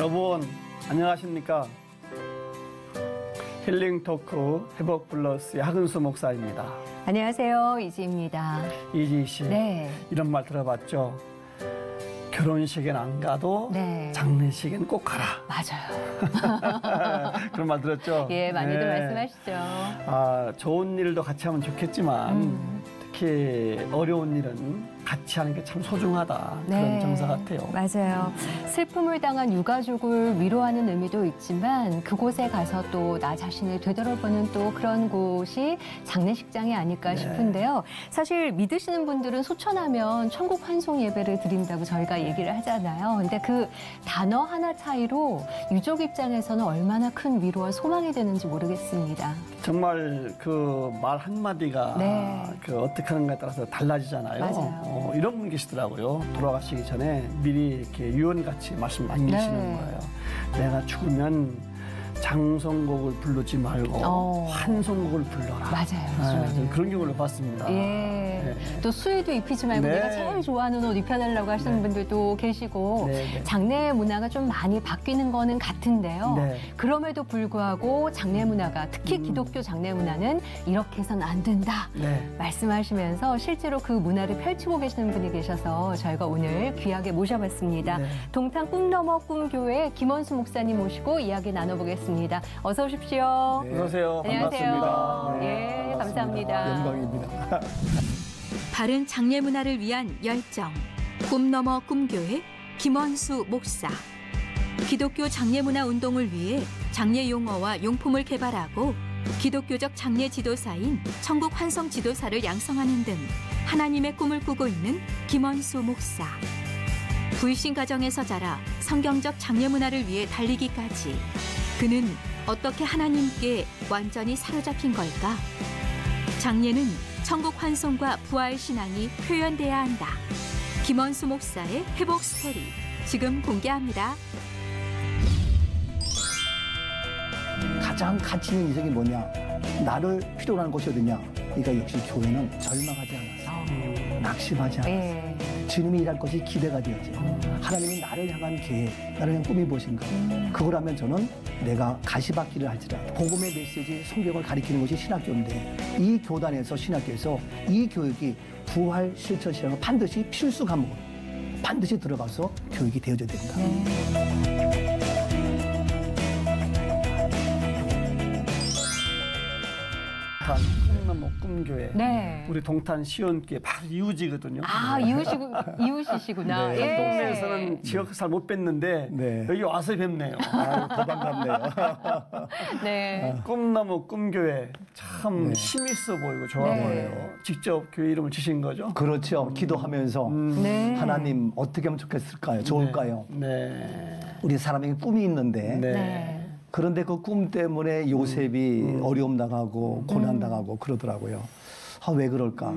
여러분 안녕하십니까? 힐링 토크 회복 플러스의 하근수 목사입니다. 안녕하세요, 이지입니다. 이지 씨, 네. 이런 말 들어봤죠? 결혼식엔 안 가도 네. 장례식엔 꼭 가라. 맞아요. 그런 말 들었죠? 예, 많이들 네. 말씀하시죠. 아, 좋은 일도 같이 하면 좋겠지만 특히 어려운 일은 같이 하는 게 참 소중하다. 그런 정서 같아요. 맞아요. 슬픔을 당한 유가족을 위로하는 의미도 있지만 그곳에 가서 또 나 자신을 되돌아보는 또 그런 곳이 장례식장이 아닐까 싶은데요. 사실 믿으시는 분들은 소천하면 천국 환송 예배를 드린다고 저희가 얘기를 하잖아요. 근데 그 단어 하나 차이로 유족 입장에서는 얼마나 큰 위로와 소망이 되는지 모르겠습니다. 정말 그 말 한마디가 그 어떻게 하는가에 따라서 달라지잖아요. 맞아요. 이런 분 계시더라고요. 돌아가시기 전에 미리 이렇게 유언같이 말씀 남기시는 거예요. 내가 죽으면 장성곡을 부르지 말고 환송곡을 불러라. 맞아요. 저는 그런 경우를 봤습니다. 예. 네. 또 수의도 입히지 말고 내가 제일 좋아하는 옷 입혀달라고 하시는 분들도 계시고 장례 문화가 좀 많이 바뀌는 거는 같은데요. 그럼에도 불구하고 장례 문화가 특히 기독교 장례 문화는 이렇게 해서는 안 된다 말씀하시면서 실제로 그 문화를 펼치고 계시는 분이 계셔서 저희가 오늘 귀하게 모셔봤습니다. 동탄 꿈너머 꿈교회 김원수 목사님 모시고 이야기 나눠보겠습니다. 어서 오십시오. 어서 오세요. 안녕하세요. 반갑습니다. 예, 감사합니다. 영광입니다. 바른 장례 문화를 위한 열정. 꿈너머 꿈교회 김원수 목사. 기독교 장례 문화 운동을 위해 장례 용어와 용품을 개발하고 기독교적 장례 지도사인 천국 환성 지도사를 양성하는 등 하나님의 꿈을 꾸고 있는 김원수 목사. 불신 가정에서 자라 성경적 장례 문화를 위해 달리기까지 그는 어떻게 하나님께 완전히 사로잡힌 걸까? 장례는 천국 환송과 부활 신앙이 표현돼야 한다. 김원수 목사의 회복 스토리 지금 공개합니다. 가장 가치 있는 인생이 뭐냐? 나를 필요로 하는 것이 어디냐? 그러니까 역시 교회는 절망하지 않았어. 낙심하지 않았어. 주님이 일할 것이 기대가 되었지. 하나님이 나를 향한 계획, 나를 향한 꿈이 무엇인가? 그걸 하면 저는 내가 가시밭길을 할지라도 복음의 메시지, 성경을 가리키는 것이 신학교인데 이 교단에서 신학교에서 이 교육이 부활 실천 신앙은 반드시 필수 과목으로 반드시 들어가서 교육이 되어져야 된다. 꿈너머 꿈교회. 우리 동탄 시온교회 바로 이웃이거든요. 아, 이웃이시구나. 네. 동네에서는 지역 잘 못 뵀는데 여기 와서 뵙네요. 아유, 더 반갑네요. 꿈너머 꿈교회 참 힘 있어 보이고 좋아 보여요. 직접 교회 이름을 지신 거죠? 그렇죠. 기도하면서 하나님 어떻게 하면 좋겠을까요? 좋을까요? 우리 사람에게 꿈이 있는데 그런데 그 꿈 때문에 요셉이 어려움 당하고 고난 당하고 그러더라고요. 아, 왜 그럴까?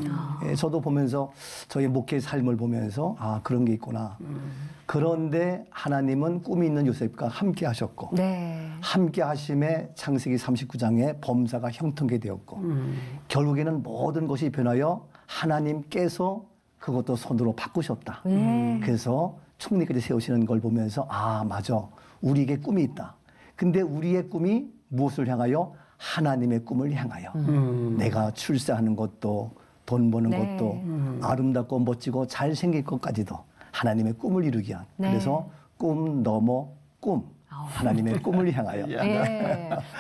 예, 저도 보면서 저희 목회 삶을 보면서 아, 그런 게 있구나. 그런데 하나님은 꿈이 있는 요셉과 함께 하셨고 함께 하심에 창세기 39장에 범사가 형통케 되었고 결국에는 모든 것이 변하여 하나님께서 그것도 손으로 바꾸셨다. 그래서 총리까지 세우시는 걸 보면서 아, 맞아. 우리에게 꿈이 있다. 근데 우리의 꿈이 무엇을 향하여? 하나님의 꿈을 향하여. 내가 출세하는 것도 돈 버는 것도 아름답고 멋지고 잘생길 것까지도 하나님의 꿈을 이루기 위한. 그래서 꿈 넘어 꿈. 하나님의 꿈을 향하여.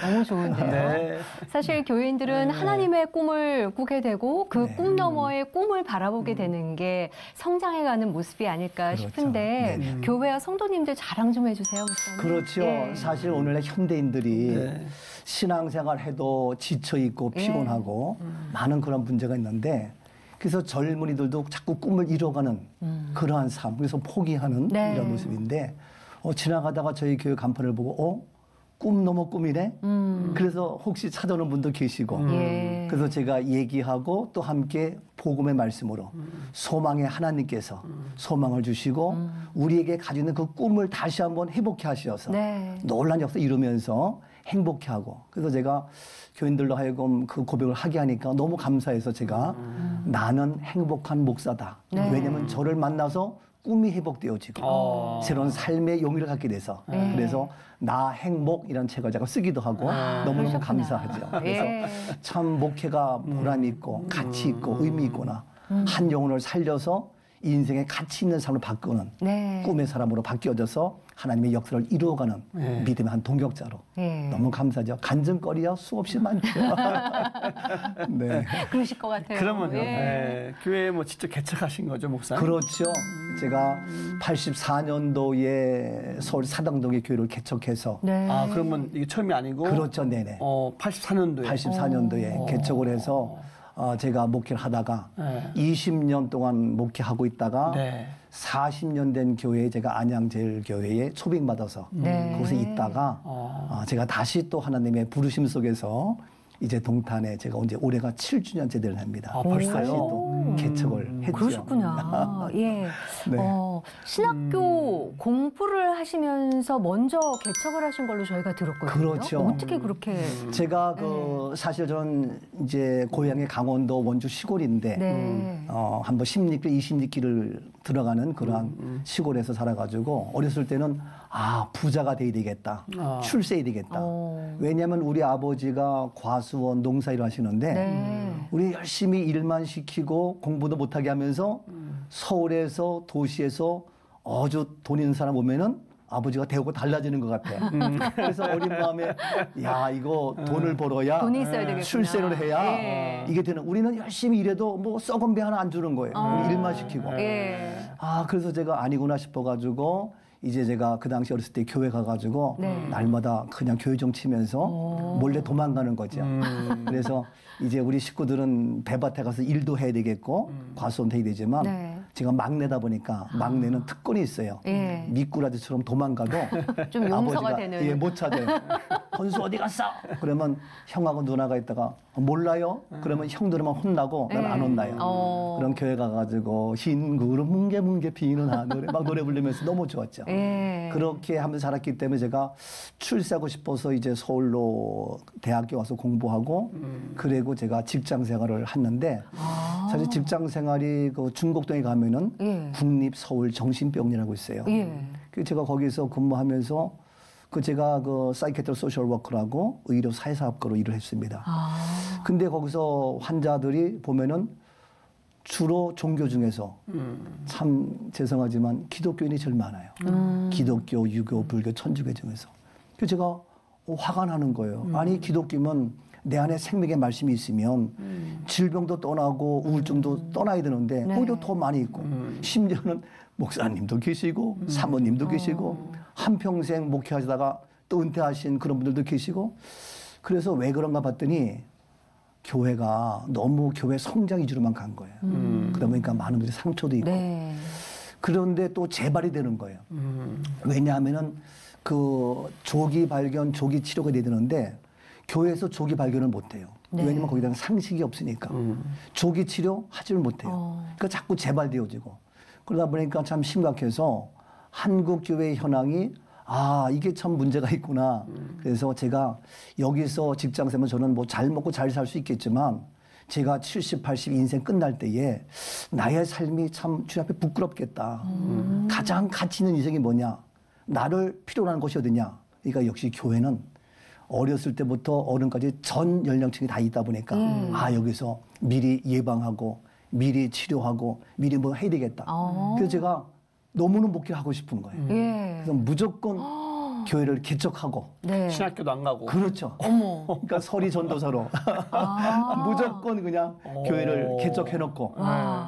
너무 좋은데요. 사실 교인들은 하나님의 꿈을 꾸게 되고 그 꿈 너머의 꿈을 바라보게 되는 게 성장해가는 모습이 아닐까 싶은데 교회와 성도님들 자랑 좀 해주세요. 목사님. 그렇죠. 사실 오늘날 현대인들이 신앙생활 해도 지쳐있고 피곤하고 많은 그런 문제가 있는데 그래서 젊은이들도 자꾸 꿈을 이뤄가는 그러한 삶, 그래서 포기하는 이런 모습인데 지나가다가 저희 교회 간판을 보고 꿈 넘어 꿈이네? 그래서 혹시 찾아오는 분도 계시고 그래서 제가 얘기하고 또 함께 복음의 말씀으로 소망의 하나님께서 소망을 주시고 우리에게 가지고 있는 그 꿈을 다시 한번 회복해 하셔서 놀라운 역사 이루면서 행복해 하고 그래서 제가 교인들로 하여금 그 고백을 하게 하니까 너무 감사해서 제가 나는 행복한 목사다. 왜냐하면 저를 만나서 꿈이 회복되어지고 새로운 삶의 용기를 갖게 돼서 그래서 나 행복이라는 책을 제가 쓰기도 하고 너무너무 감사하죠. 그래서 참 목회가 보람 있고 가치 있고 의미 있구나. 한 영혼을 살려서 인생의 가치 있는 삶을 바꾸는 꿈의 사람으로 바뀌어져서 하나님의 역사를 이루어가는 믿음의 한 동역자로 너무 감사하죠. 간증거리야 수없이 많죠. 네. 그러실 것 같아요. 그러면요. 교회 뭐 직접 개척하신 거죠, 목사님? 그렇죠. 제가 84년도에 서울 사당동의 교회를 개척해서 아, 그러면 이게 처음이 아니고? 그렇죠. 네네. 84년도에? 84년도에 개척을 해서 제가 목회를 하다가 20년 동안 목회하고 있다가 40년 된 교회에 제가 안양제일교회에 초빙받아서 거기서 있다가 제가 다시 또 하나님의 부르심 속에서 이제 동탄에 제가 언제 올해가 7주년째 되랍니다. 벌써요? 다시 또 개척을 했죠. 그러셨구나. 예. 신학교 공부를 하시면서 먼저 개척을 하신 걸로 저희가 들었거든요. 그렇죠. 어떻게 그렇게? 제가 사실 저는 이제 고향이 강원도 원주 시골인데 한번 10리길, 20리길을 들어가는 그러한 시골에서 살아가지고 어렸을 때는 부자가 돼야 되겠다. 출세해야 되겠다. 왜냐하면 우리 아버지가 과수원 농사일을 하시는데 우리 열심히 일만 시키고 공부도 못하게 하면서 서울에서 도시에서 아주 돈 있는 사람 오면은 아버지가 대우가 달라지는 것 같아. 그래서 어린 마음에 야 이거 돈을 벌어야 돈이 있어야 되겠구나. 출세를 해야 이게 되는. 우리는 열심히 일해도 뭐 썩은 배 하나 안 주는 거예요. 우리 일만 시키고. 그래서 제가 아니구나 싶어가지고 이제 제가 그 당시 어렸을 때 교회 가가지고 날마다 그냥 교회 좀 치면서 몰래 도망가는 거죠. 그래서 이제 우리 식구들은 배밭에 가서 일도 해야 되겠고 과수원도 해야 되지만 제가 막내다 보니까 막내는 특권이 있어요. 미꾸라지처럼 도망가도 좀 용서가 되는. 못 찾아요. 건수 어디 갔어? 그러면 형하고 누나가 있다가 몰라요? 그러면 형들만 혼나고 난 안 혼나요. 그럼 교회 가가지고 흰 구름 뭉게뭉게 피는 하늘에 막 노래 부르면서 너무 좋았죠. 그렇게 하면서 살았기 때문에 제가 출세하고 싶어서 이제 서울로 대학교 와서 공부하고 그리고 제가 직장 생활을 했는데 사실 직장 생활이 그 중곡동에 가면은 국립서울정신병원이라고 있어요. 그래서 제가 거기서 근무하면서 제가 그 사이케트럴 소셜 워커라고 의료 사회사업가로 일을 했습니다. 근데 거기서 환자들이 보면은 주로 종교 중에서 참 죄송하지만 기독교인이 제일 많아요. 기독교, 유교, 불교, 천주교 중에서. 그래서 제가 화가 나는 거예요. 아니 기독교면 내 안에 생명의 말씀이 있으면 질병도 떠나고 우울증도 떠나야 되는데 오히려 더 많이 있고 심지어는 목사님도 계시고 사모님도 계시고 한평생 목회하시다가 또 은퇴하신 그런 분들도 계시고 그래서 왜 그런가 봤더니 교회가 너무 교회 성장 위주로만 간 거예요. 그러다 보니까 많은 분들이 상처도 있고 그런데 또 재발이 되는 거예요. 왜냐하면은 그 조기 발견, 조기 치료가 돼야 되는데 교회에서 조기 발견을 못 해요. 왜냐면 거기다가 상식이 없으니까. 조기 치료 하지를 못해요. 그러니까 자꾸 재발되어지고. 그러다 보니까 참 심각해서 한국 교회의 현황이 이게 참 문제가 있구나. 그래서 제가 여기서 직장 생활 저는 뭐 잘 먹고 잘 살 수 있겠지만 제가 70, 80 인생 끝날 때에 나의 삶이 참 주님 앞에 부끄럽겠다. 가장 가치 있는 인생이 뭐냐? 나를 필요로 하는 것이 어디냐? 그러니까 역시 교회는 어렸을 때부터 어른까지 전 연령층이 다 있다 보니까 여기서 미리 예방하고 미리 치료하고 미리 뭐 해야 되겠다. 그래서 제가 너무너무 목회를 하고 싶은 거예요. 그래서 무조건 교회를 개척하고 신학교도 안 가고. 그렇죠. 그러니까 서리 전도사로 무조건 그냥 교회를 개척해놓고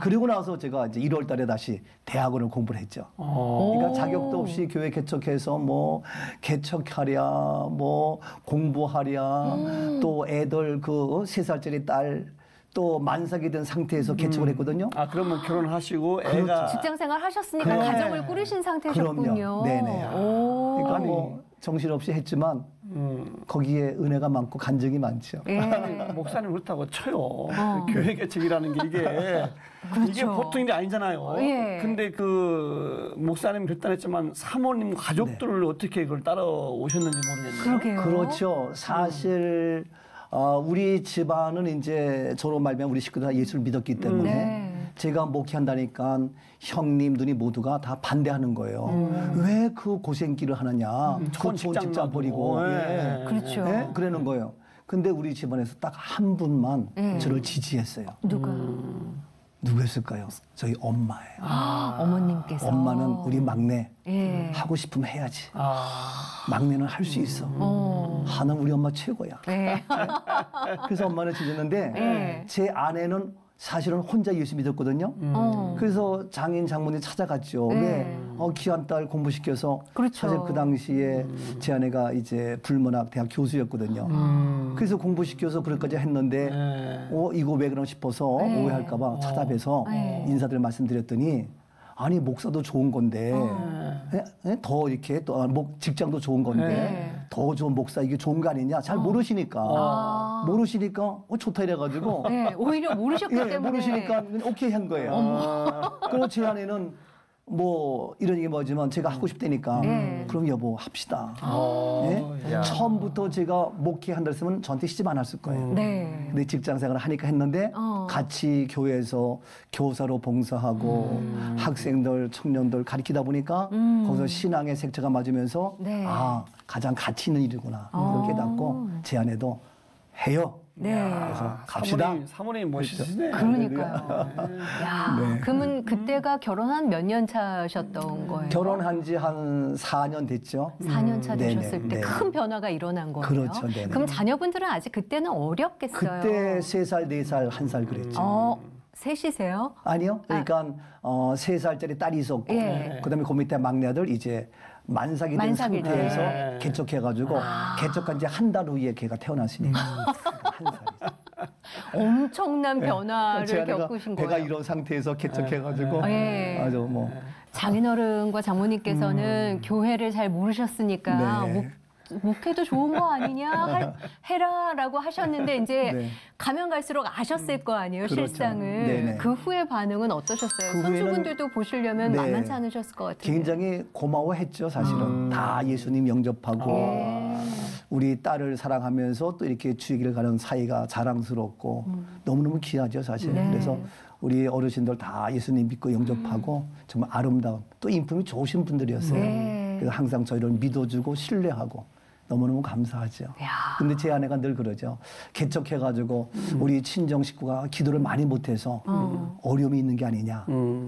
그리고 나서 제가 이제 1월 달에 다시 대학원을 공부를 했죠. 그러니까 자격도 없이 교회 개척해서 뭐 개척하랴 뭐 공부하랴 또 애들 그 3살짜리 딸 또 만삭이 된 상태에서 개척을 했거든요. 그러면 결혼하시고 애가 그렇죠. 직장생활 하셨으니까 가정을 꾸리신 상태셨군요. 그럼요. 네네. 그러니까 뭐 정신없이 했지만 거기에 은혜가 많고 간증이 많죠. 목사님 그렇다고 쳐요. 교회 개척이라는 게 이게 보통 일이 아니잖아요. 근데 그 목사님 결단했지만 사모님 가족들을 어떻게 그걸 따라오셨는지 모르겠네요. 그렇죠. 사실 우리 집안은 이제 저로 말미암아 우리 식구들 다 예수를 믿었기 때문에 제가 목회한다니까 형님들이 모두가 다 반대하는 거예요. 왜 그 고생길을 하느냐. 좋은 직장 버리고. 예. 그렇죠. 예? 그러는 거예요. 근데 우리 집안에서 딱 한 분만 저를 지지했어요. 누구였을까요? 저희 엄마예요. 어머님께서. 엄마는 우리 막내 하고 싶으면 해야지. 막내는 할 수 있어. 하는 우리 엄마 최고야. 그래서 엄마는 지졌는데 제 아내는 사실은 혼자 예수 믿었거든요. 그래서 장인 장모님 찾아갔죠. 왜? 귀한 딸 공부시켜서. 그렇죠. 사실 그 당시에 제 아내가 이제 불문학 대학 교수였거든요. 그래서 공부시켜서 그럴까지 했는데 이거 왜 그러나 싶어서 오해할까봐 찾아뵈서 인사들 말씀드렸더니 아니 목사도 좋은 건데 더 이렇게 또 직장도 좋은 건데 더 좋은 목사 이게 좋은 거 아니냐 잘 모르시니까 좋다 이래가지고 오히려 모르셨기 때문에 모르시니까 오케이 한 거예요. 그리고 제 아내는 뭐 이런 얘기 뭐지만 제가 하고 싶다니까 그럼 여보 합시다. 처음부터 제가 목회한다 했으면 저한테 시집 안 왔을 거예요. 근데 직장생활을 하니까 했는데 같이 교회에서 교사로 봉사하고 학생들 청년들 가르치다 보니까 거기서 신앙의 색채가 맞으면서 가장 가치 있는 일이구나 그걸 깨닫고 제 아내도 해요. 그래서 갑시다. 사모님 멋있으시네. 그러니까요. 그러면 그때가 결혼한 몇 년 차셨던 거예요? 결혼한 지 한 4년 됐죠. 4년 차 되셨을 때 큰 변화가 일어난 거예요? 그렇죠. 그럼 자녀분들은 아직 그때는 어렸겠어요? 그때 3살, 4살, 1살 그랬죠. 셋이세요? 아니요. 그러니까 3살짜리 딸이 있었고 그다음에 그 밑에 막내 아들 이제 만삭이 된 상태에서 개척해가지고 개척한 지 한 달 후에 걔가 태어났으니까 한 살이죠. 엄청난 변화를 겪으신 거예요. 배가 이런 상태에서 개척해가지고 아주 뭐 장인어른과 장모님께서는 교회를 잘 모르셨으니까 목회도 좋은 거 아니냐 해라라고 하셨는데 이제 가면 갈수록 아셨을 거 아니에요. 그렇죠. 실상을. 그 후의 반응은 어떠셨어요? 그 손주분들도 보시려면 만만치 않으셨을 것 같은데. 굉장히 고마워했죠. 사실은 다 예수님 영접하고 우리 딸을 사랑하면서 또 이렇게 주의길 가는 사이가 자랑스럽고 너무너무 귀하죠. 사실. 그래서 우리 어르신들 다 예수님 믿고 영접하고 정말 아름다운 또 인품이 좋으신 분들이었어요. 그래서 항상 저희를 믿어주고 신뢰하고 너무너무 감사하죠. 근데 제 아내가 늘 그러죠. 개척해가지고 우리 친정 식구가 기도를 많이 못해서 어려움이 있는 게 아니냐.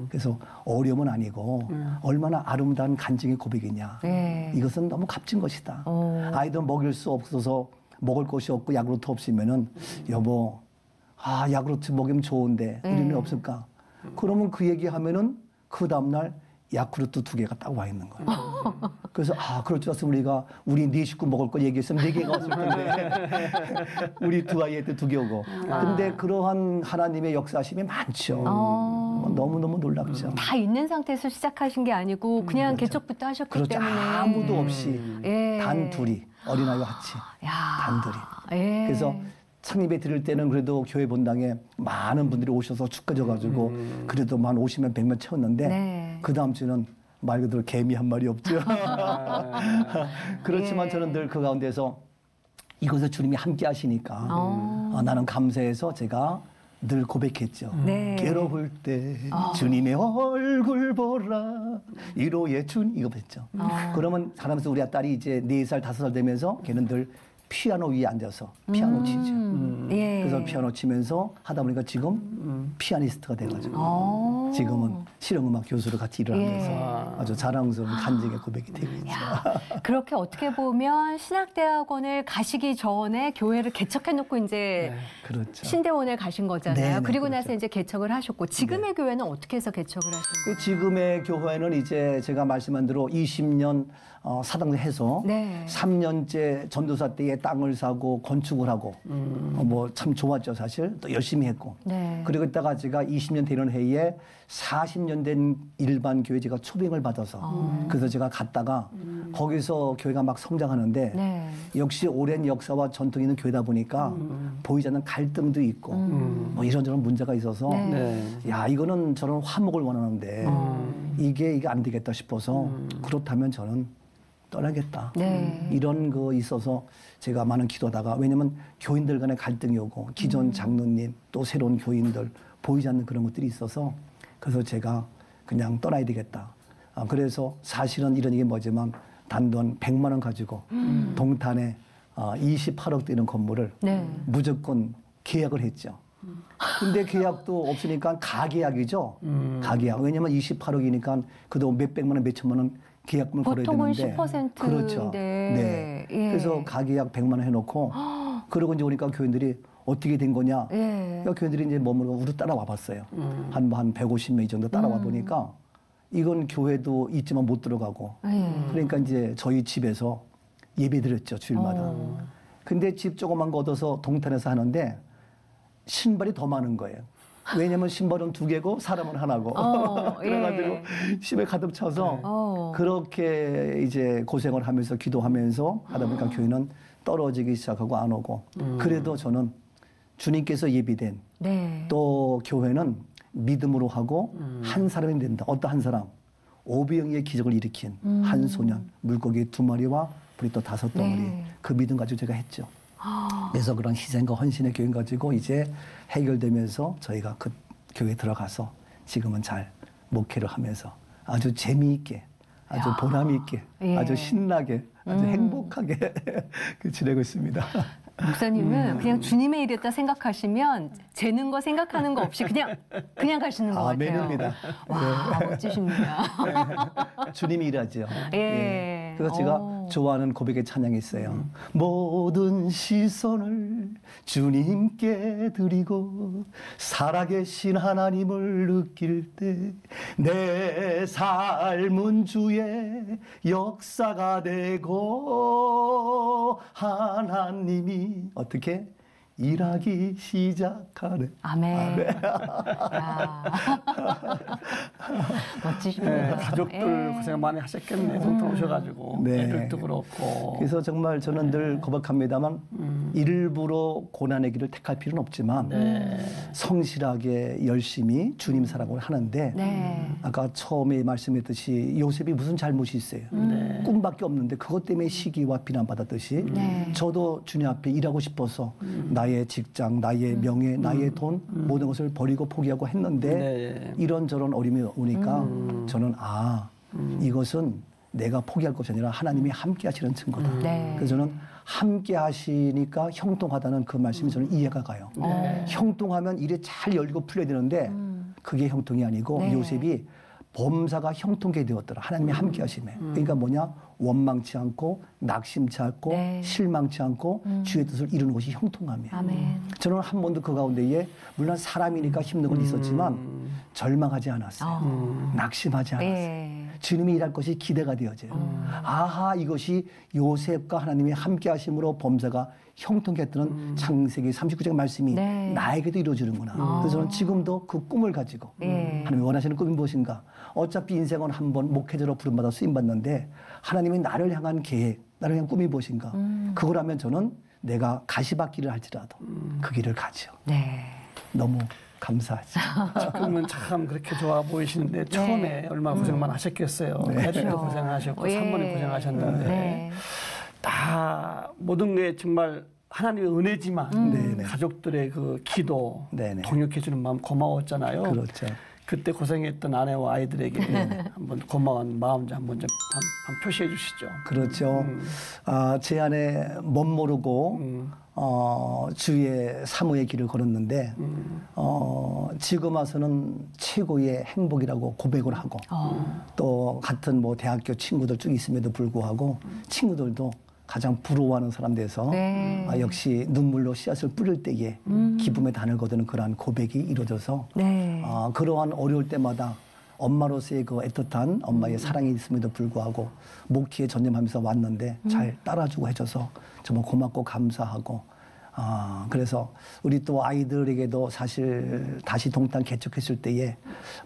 그래서 어려움은 아니고 얼마나 아름다운 간증의 고백이냐. 이것은 너무 값진 것이다. 아이들 먹일 수 없어서 먹을 것이 없고 야구르트 없으면은 여보 야구르트 먹이면 좋은데 우리는 없을까? 그러면 그 얘기하면은 그 다음날 야쿠르트 2개가 딱 와 있는 거예요. 그래서 그럴 줄 알았으면 우리 4 식구 먹을 거 얘기했으면 4개가 왔을 텐데 우리 2 아이한테 2개 오고. 근데 그러한 하나님의 역사심이 많죠. 너무너무 놀랍죠. 다 있는 상태에서 시작하신 게 아니고 그냥 개척부터 하셨기 때문에. 아무도 없이 단 둘이 어린아이와 같이 단 둘이. 그래서 창립에 드릴 때는 그래도 교회 본당에 많은 분들이 오셔서 축하져가지고 그래도 한 50명, 100명 채웠는데 그 다음 주는 말 그대로 개미 한 마리 없죠. 그렇지만 저는 늘 그 가운데서 이곳에 주님이 함께 하시니까 나는 감사해서 제가 늘 고백했죠. 괴로울 때 주님의 얼굴 보라 위로의 주님 이거 했죠. 그러면 살아면서 우리 딸이 이제 4살, 5살 되면서 걔는 늘 피아노 위에 앉아서 피아노 치죠. 그래서 피아노 치면서 하다 보니까 지금 피아니스트가 돼가지고 지금은 실용음악 교수로 같이 일을 하면서 아주 자랑스러운 간증의 고백이 되고 있죠. 그렇게 어떻게 보면 신학대학원을 가시기 전에 교회를 개척해놓고 이제 신대원을 가신 거잖아요. 그리고 나서 이제 개척을 하셨고 지금의 교회는 어떻게 해서 개척을 하신 거예요? 지금의 교회는 이제 제가 말씀한 대로 20년 사당을 해서 3년째 전도사 때에 땅을 사고 건축을 하고 뭐 참 좋았죠 사실. 또 열심히 했고 그리고 있다가 제가 20년 되는 해에 40년 된 일반 교회 제가 초빙을 받아서 그래서 제가 갔다가 거기서 교회가 막 성장하는데 역시 오랜 역사와 전통이 있는 교회다 보니까 보이지 않는 갈등도 있고 뭐 이런저런 문제가 있어서 야 이거는 저는 화목을 원하는데 이게 안 되겠다 싶어서 그렇다면 저는 떠나겠다. 이런 거 있어서 제가 많은 기도하다가 왜냐면 교인들 간의 갈등이 오고 기존 장로님 또 새로운 교인들 보이지 않는 그런 것들이 있어서 그래서 제가 그냥 떠나야 되겠다. 그래서 사실은 이런 얘기 뭐지만 단돈 100만 원 가지고 동탄에 28억 되는 건물을 무조건 계약을 했죠. 근데 계약도 없으니까 가계약이죠. 가계약. 왜냐면 28억이니까 그동안 몇백만 원, 몇천만 원 계약금을 걸어야 되는데. 보통은 10%인데. 그렇죠. 네. 그래서 가계약 100만 원 해놓고 그러고 이제 오니까 교인들이 어떻게 된 거냐. 그러니까 교인들이 이제 머물고 우리 따라와 봤어요. 한 150명 정도 따라와 보니까 이건 교회도 있지만 못 들어가고. 그러니까 이제 저희 집에서 예배 드렸죠, 주일마다. 근데 집 조그만 거 얻어서 동탄에서 하는데 신발이 더 많은 거예요. 왜냐면 신발은 2개고 사람은 하나고. 그래가지고 집에 가득 차서 그렇게 이제 고생을 하면서 기도하면서 하다 보니까 교회는 떨어지기 시작하고 안 오고. 그래도 저는 주님께서 예비된 또 교회는 믿음으로 하고 한 사람이 된다. 어떤 한 사람. 500명의 기적을 일으킨 한 소년, 물고기 2마리와 불이 또 5덩어리. 그 믿음 가지고 제가 했죠. 그래서 그런 희생과 헌신의 교회 가지고 이제 해결되면서 저희가 그 교회에 들어가서 지금은 잘 목회를 하면서 아주 재미있게, 아주 보람있게, 아주 신나게, 아주 행복하게 지내고 있습니다. 목사님은 그냥 주님의 일이었다 생각하시면 재는 거 생각하는 거 없이 그냥 가시는 것 같아요. 아멘입니다. 와, 멋지십니다. 주님이 일하죠. 그래서 제가 좋아하는 고백의 찬양이 있어요. 모든 시선을 주님께 드리고 살아계신 하나님을 느낄 때 내 삶은 주의 역사가 되고 하나님이 어떻게? 일하기 시작하네. 아멘. 멋지십니다. 가족들 고생 많이 하셨겠네. 동탄 오셔가지고. 애들도 그렇고. 그래서 정말 저는 늘 고백합니다만 일부러 고난의 길을 택할 필요는 없지만 성실하게 열심히 주님 사랑을 하는데 아까 처음에 말씀했듯이 요셉이 무슨 잘못이 있어요. 꿈밖에 없는데 그것 때문에 시기와 비난받았듯이 저도 주님 앞에 일하고 싶어서 나의 직장, 나의 명예, 나의 돈 모든 것을 버리고 포기하고 했는데 이런저런 어려움이 오니까 저는 이것은 내가 포기할 것이 아니라 하나님이 함께 하시는 증거다. 그래서 저는 함께 하시니까 형통하다는 그 말씀이 저는 이해가 가요. 형통하면 일이 잘 열리고 풀려야 되는데 그게 형통이 아니고 요셉이 범사가 형통케 되었더라. 하나님이 함께 하시네. 그러니까 뭐냐? 원망치 않고 낙심치 않고 실망치 않고 주의 뜻을 이루는 것이 형통함이에요. 저는 한 번도 그 가운데에 물론 사람이니까 힘든 건 있었지만 절망하지 않았어요. 낙심하지 않았어요. 주님이 일할 것이 기대가 되어져요. 아하, 이것이 요셉과 하나님이 함께 하심으로 범사가 형통케 했던 창세기 39장 말씀이 나에게도 이루어지는구나. 그래서 저는 지금도 그 꿈을 가지고 하나님이 원하시는 꿈이 무엇인가? 어차피 인생은 한 번 목회자로 부름받아 쓰임받는데 하나님이 나를 향한 계획, 나를 향한 꿈이 무엇인가? 그거라면 저는 내가 가시밭길을 할지라도 그 길을 가죠. 너무 감사하죠. 지금은 참 그렇게 좋아 보이시는데 처음에 얼마나 고생만 하셨겠어요. 애들도 고생하셨고 사모님 고생하셨는데 다 모든 게 정말 하나님의 은혜지만 가족들의 그 기도 동역해주는 마음 고마웠잖아요. 그렇죠. 그때 고생했던 아내와 아이들에게 한번 고마운 마음 좀 한번 표시해 주시죠. 그렇죠. 제 아내 멋 모르고 주의 사모의 길을 걸었는데 지금 와서는 최고의 행복이라고 고백을 하고 또 같은 뭐 대학교 친구들 쭉 있음에도 불구하고 친구들도 가장 부러워하는 사람 돼서 역시 눈물로 씨앗을 뿌릴 때에 기쁨의 단을 거두는 그러한 고백이 이루어져서 그러한 어려울 때마다 엄마로서의 그 애틋한 엄마의 사랑이 있음에도 불구하고 목회에 전념하면서 왔는데 잘 따라주고 해줘서 정말 고맙고 감사하고 그래서 우리 또 아이들에게도 사실 다시 동탄 개척했을 때에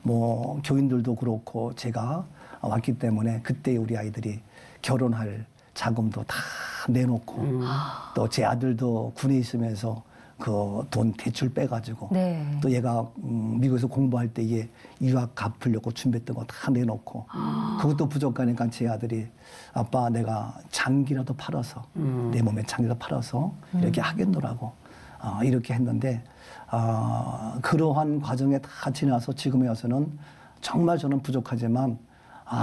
뭐 교인들도 그렇고 제가 왔기 때문에 그때 우리 아이들이 결혼할 자금도 다 내놓고 또 제 아들도 군에 있으면서 그 돈 대출 빼가지고 또 얘가 미국에서 공부할 때 얘 유학 갚으려고 준비했던 거 다 내놓고 그것도 부족하니까 제 아들이 아빠 내가 장기라도 팔아서 내 몸에 장기라도 팔아서 이렇게 하겠노라고 이렇게 했는데 그러한 과정에 다 지나서 지금에 와서는 정말 저는 부족하지만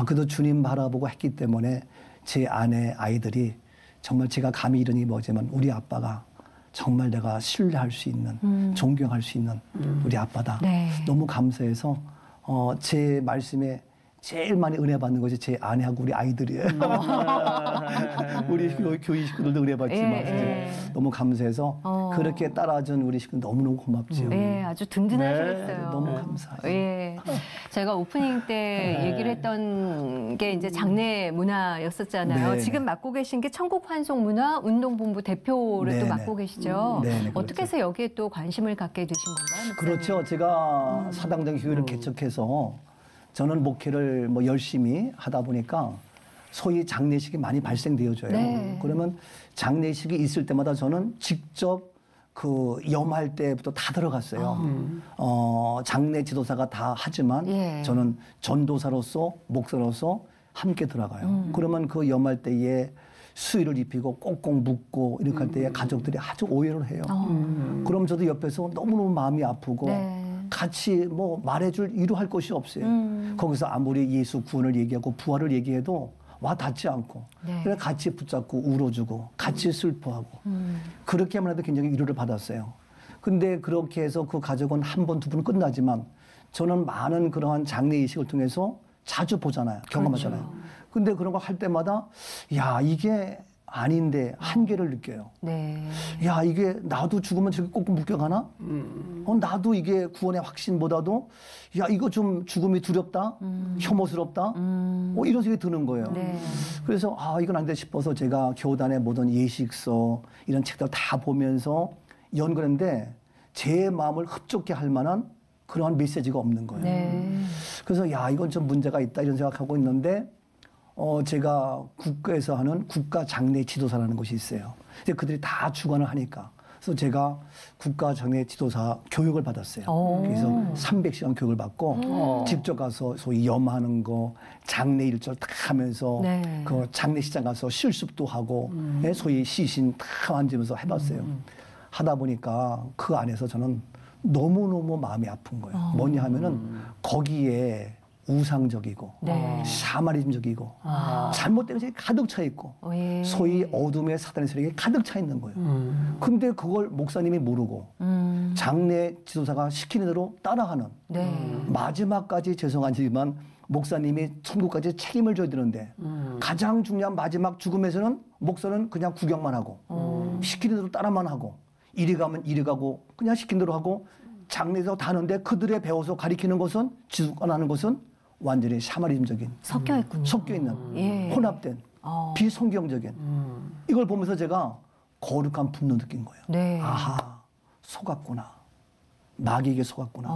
그래도 주님 바라보고 했기 때문에 제 아내 아이들이 정말 제가 감히 이러니 뭐지만 우리 아빠가 정말 내가 신뢰할 수 있는 존경할 수 있는 우리 아빠다. 네. 너무 감사해서 제 말씀에 제일 많이 은혜 받는 것이 제 아내하고 우리 아이들이에요. 우리 교회 식구들도 은혜 받지만 너무 감사해서 그렇게 따라준 우리 식구 너무너무 고맙지요. 네, 아주 든든하시겠어요. 네, 너무 감사해요. 예. 제가 오프닝 때 얘기를 했던 게 이제 장례 문화였었잖아요. 네. 지금 맡고 계신 게 천국환송문화운동본부 대표를 또 맡고 계시죠. 그렇죠. 어떻게 해서 여기에 또 관심을 갖게 되신 건가요? 목사님? 그렇죠. 제가 사당장 교회를 개척해서 저는 목회를 뭐 열심히 하다 보니까 소위 장례식이 많이 발생되어져요. 네. 그러면 장례식이 있을 때마다 저는 직접 그 염할 때부터 다 들어갔어요. 장례 지도사가 다 하지만 저는 전도사로서 목사로서 함께 들어가요. 그러면 그 염할 때에 수의를 입히고 꼭꼭 묻고 이렇게 할 때에 가족들이 아주 오해를 해요. 그럼 저도 옆에서 너무너무 마음이 아프고 같이 뭐 말해줄 위로할 것이 없어요. 거기서 아무리 예수 구원을 얘기하고 부활을 얘기해도 와 닿지 않고 그래서 같이 붙잡고 울어주고 같이 슬퍼하고 그렇게만 해도 굉장히 위로를 받았어요. 근데 그렇게 해서 그 가족은 한 번, 두 번 끝나지만 저는 많은 그러한 장례의식을 통해서 자주 보잖아요. 경험하잖아요. 그렇죠. 근데 그런 거 할 때마다 야 이게 아닌데 한계를 느껴요. 네. 야 이게 나도 죽으면 저렇게 꼭꼭 묶여가나? 나도 이게 구원의 확신보다도 야 이거 좀 죽음이 두렵다, 혐오스럽다, 이런 생각이 드는 거예요. 네. 그래서 이건 안 돼 싶어서 제가 교단의 모든 예식서 이런 책들 다 보면서 연구했는데 제 마음을 흡족해 할 만한 그러한 메시지가 없는 거예요. 네. 그래서 야 이건 좀 문제가 있다 이런 생각하고 있는데. 제가 국가에서 하는 국가 장례 지도사라는 곳이 있어요. 이제 그들이 다 주관을 하니까. 그래서 제가 국가 장례 지도사 교육을 받았어요. 그래서 300시간 교육을 받고 직접 가서 소위 염하는 거, 장례 일절 다 하면서 그 장례식장 가서 실습도 하고 소위 시신 다 만지면서 해봤어요. 하다 보니까 그 안에서 저는 너무너무 마음이 아픈 거예요. 뭐냐 하면은 거기에 우상적이고 샤머니즘적이고 잘못된 것이 가득 차 있고 소위 어둠의 사단의 세력이 가득 차 있는 거예요. 근데 그걸 목사님이 모르고 장례 지도사가 시키는 대로 따라하는 마지막까지 죄송하지만 목사님이 천국까지 책임을 져야 되는데 가장 중요한 마지막 죽음에서는 목사는 그냥 구경만 하고 시키는 대로 따라만 하고 이리 가면 이리 가고 그냥 시킨 대로 하고 장례에서 다 하는데 그들의 배워서 가리키는 것은 지도관하는 것은 완전히 샤머니즘적인 섞여 있군요. 섞여 있는 혼합된 비성경적인 이걸 보면서 제가 거룩한 분노 느낀 거예요. 네. 아하 속았구나. 마귀에게 속았구나.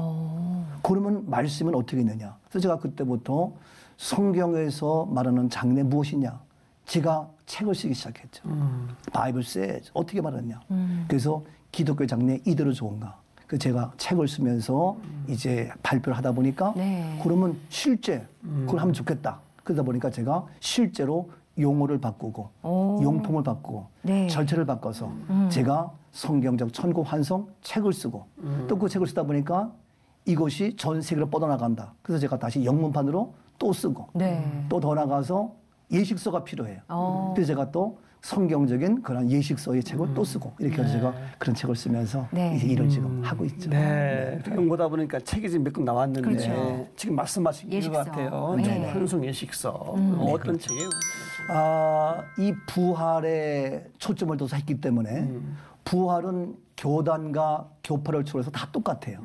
그러면 말씀은 어떻게 있느냐. 그래서 제가 그때부터 성경에서 말하는 장례 무엇이냐. 제가 책을 쓰기 시작했죠. 바이블 says 어떻게 말하느냐. 그래서 기독교 장례 이대로 좋은가. 제가 책을 쓰면서 이제 발표를 하다 보니까 그러면 실제 그걸 하면 좋겠다. 그러다 보니까 제가 실제로 용어를 바꾸고 용품을 바꾸고 절차를 바꿔서 제가 성경적 천국 환송 책을 쓰고 또 그 책을 쓰다 보니까 이것이 전 세계로 뻗어나간다. 그래서 제가 다시 영문판으로 또 쓰고 또 더 나가서 예식서가 필요해요. 그래서 제가 또 성경적인 그런 예식서의 책을 또 쓰고 이렇게 해서 제가 그런 책을 쓰면서 이제 일을 지금 하고 있죠. 연구다 보니까 책이 지금 몇 권 나왔는데 그렇죠. 지금 말씀하신 것 같아요. 환송 예식서 어떤 책이에요? 이 부활에 초점을 둬서 했기 때문에 부활은 교단과 교파를 초월해서 다 똑같아요.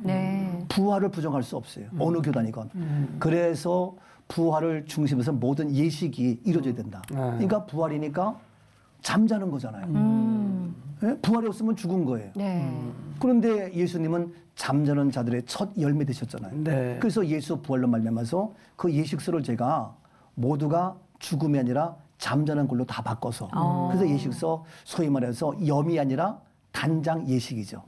부활을 부정할 수 없어요. 어느 교단이건. 그래서 부활을 중심으로 모든 예식이 이루어져야 된다. 그러니까 부활이니까 잠자는 거잖아요. 부활이 없으면 죽은 거예요. 그런데 예수님은 잠자는 자들의 첫 열매 되셨잖아요. 그래서 예수 부활로 말미암아서 그 예식서를 제가 모두가 죽음이 아니라 잠자는 걸로 다 바꿔서 그래서 예식서 소위 말해서 염이 아니라 단장 예식이죠.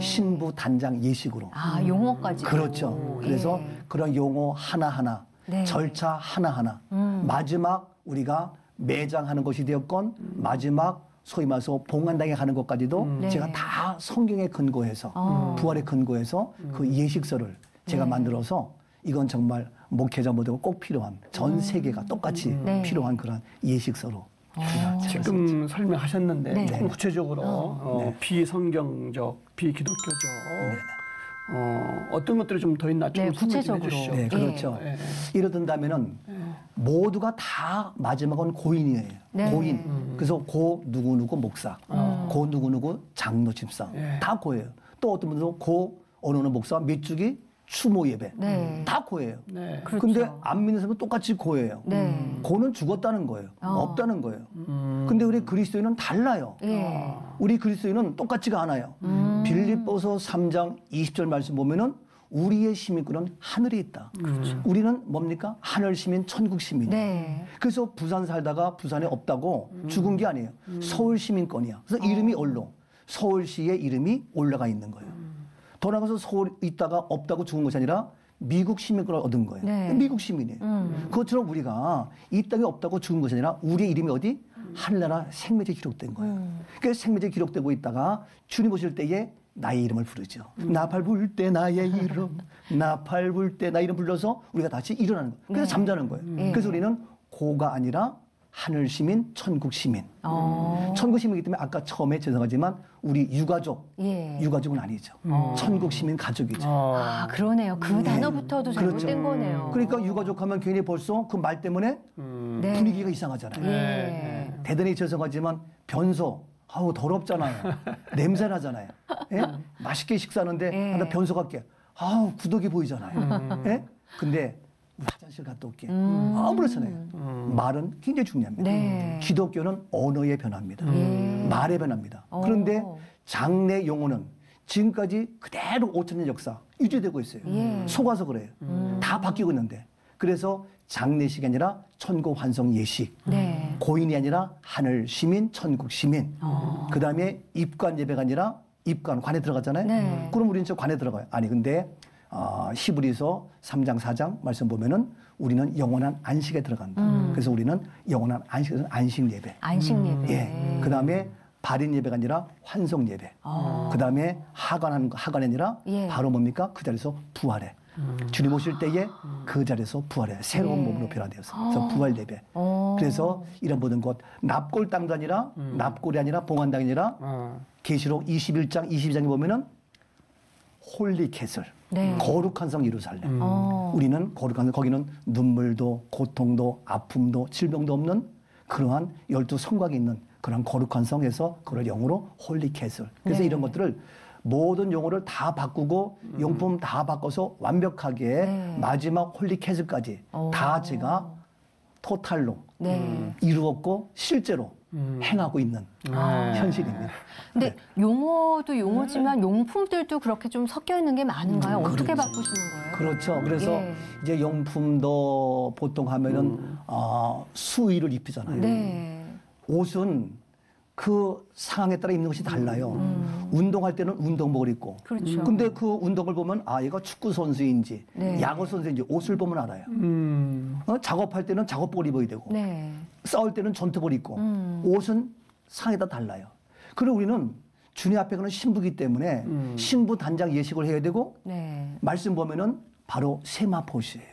신부 단장 예식으로. 아, 용어까지. 그렇죠. 그래서 그런 용어 하나하나, 절차 하나하나, 마지막 우리가 매장하는 것이 되었건, 마지막 소위 말해서 봉안당에 가는 것까지도 제가 다 성경에 근거해서, 부활에 근거해서 그 예식서를 제가 만들어서 이건 정말 목회자 모두가 꼭 필요한, 전 세계가 똑같이 필요한 그런 예식서로. 지금 설명하셨는데 조금 구체적으로 비성경적, 비기독교적 어떤 것들이 좀 더 있나 좀 구체적으로. 네, 그렇죠. 예를 든다면은 모두가 다 마지막은 고인이에요. 고인. 그래서 고 누구누구 목사, 고 누구누구 장로 집사 다 고예요. 또 어떤 분들은 고 어느 목사 밑줄기 추모 예배 다 고예요. 근데 안 믿는 사람은 똑같이 고예요. 고는 죽었다는 거예요. 없다는 거예요. 근데 우리 그리스도인은 달라요. 우리 그리스도인은 똑같지가 않아요. 빌립보서 3장 20절 말씀 보면은 우리의 시민권은 하늘에 있다. 우리는 뭡니까? 하늘 시민, 천국 시민이에요. 그래서 부산 살다가 부산에 없다고 죽은 게 아니에요. 서울 시민권이야. 그래서 이름이 올로 서울시의 이름이 올라가 있는 거예요. 더 나가서 서울에 있다가 없다고 죽은 것이 아니라 미국 시민권을 얻은 거예요. 미국 시민이에요. 그것처럼 우리가 이 땅에 없다고 죽은 것이 아니라 우리의 이름이 어디? 하늘나라 생명지에 기록된 거예요. 그래서 생명지에 기록되고 있다가 주님 오실 때에 나의 이름을 부르죠. 나팔 불 때 나의 이름, 나팔 불 때 나의 이름 불러서 우리가 다시 일어나는 거예요. 그래서 잠자는 거예요. 그래서 우리는 고가 아니라 하늘 시민, 천국 시민. 천국 시민이기 때문에 아까 처음에 죄송하지만 우리 유가족, 유가족은 아니죠. 천국 시민 가족이죠. 아, 그러네요. 그 단어부터도 잘못된 거네요. 그러니까 유가족 하면 괜히 벌써 그 말 때문에 분위기가 이상하잖아요. 대단히 죄송하지만 변소, 아우 더럽잖아요. 냄새 나잖아요. 맛있게 식사하는데 나 변소 갈게. 아우 구더기 보이잖아요. 근데 화장실 갔다 올게. 아무렇잖아요. 말은 굉장히 중요합니다. 기독교는 언어의 변화입니다. 말의 변화입니다. 그런데 장래 용어는 지금까지 그대로 5,000년 역사 유지되고 있어요. 속아서 그래요. 다 바뀌고 있는데. 그래서 장례식이 아니라 천국 환송 예식. 고인이 아니라 하늘 시민, 천국 시민. 그 다음에 입관 예배가 아니라 입관, 관에 들어가잖아요. 그럼 우리는 저 관에 들어가요. 아니 근데 히브리서 3장 4장 말씀 보면은 우리는 영원한 안식에 들어간다. 그래서 우리는 영원한 안식에서 안식 예배. 안식 예배. 예. 그 다음에 발인 예배가 아니라 환송 예배. 그 다음에 하관이 아니라 바로 뭡니까? 그 자리에서 부활해. 주님 오실 때에 그 자리에서 부활해. 새로운 몸으로 변화되어서. 그래서 부활 예배. 그래서 이런 모든 것 납골 땅도 아니라 납골이 아니라 봉안당이 아니라 계시록 21장 22장에 보면은 홀리 캐슬. 거룩한 성 예루살렘. 우리는 거룩한 성, 거기는 눈물도 고통도 아픔도 질병도 없는 그러한 12성곽이 있는 그런 거룩한 성에서 그걸 영어로 홀리 캐슬. 그래서 이런 것들을 모든 용어를 다 바꾸고 용품 다 바꿔서 완벽하게 마지막 홀리 캐슬까지 다 제가 토탈로 이루었고 실제로 행하고 있는 현실입니다. 근데 용어도 용어지만 용품들도 그렇게 좀 섞여 있는 게 많은가요? 어떻게 바꾸시는 거예요? 그렇죠. 그래서 이제 용품도 보통 하면은 수의를 입히잖아요. 옷은 그 상황에 따라 입는 것이 달라요. 운동할 때는 운동복을 입고. 근데 그 운동을 보면 얘가 축구 선수인지 야구 선수인지 옷을 보면 알아요. 작업할 때는 작업복을 입어야 되고 싸울 때는 전투복을 입고 옷은 상황에 따라 달라요. 그리고 우리는 주님 앞에 가는 신부이기 때문에 신부 단장 예식을 해야 되고 말씀 보면은 바로 세마포시예요.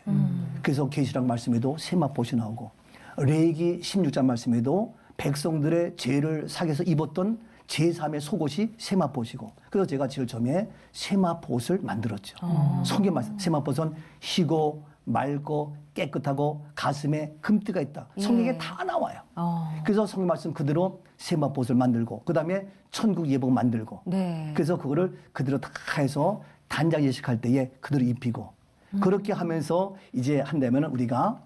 그래서 계시록 말씀에도 세마포시 나오고 레위기 16장 말씀에도 백성들의 죄를 사기해서 입었던 제3의 속옷이 세마포시고 그래서 제가 제일 처음에 세마포옷을 만들었죠. 성경 말씀 세마포옷은 희고 맑고 깨끗하고 가슴에 금띠가 있다. 성경에 다 나와요. 그래서 성경 말씀 그대로 세마포옷을 만들고 그 다음에 천국 예복 만들고 그래서 그거를 그대로 다 해서 단장 예식할 때에 그대로 입히고 그렇게 하면서 이제 한다면 우리가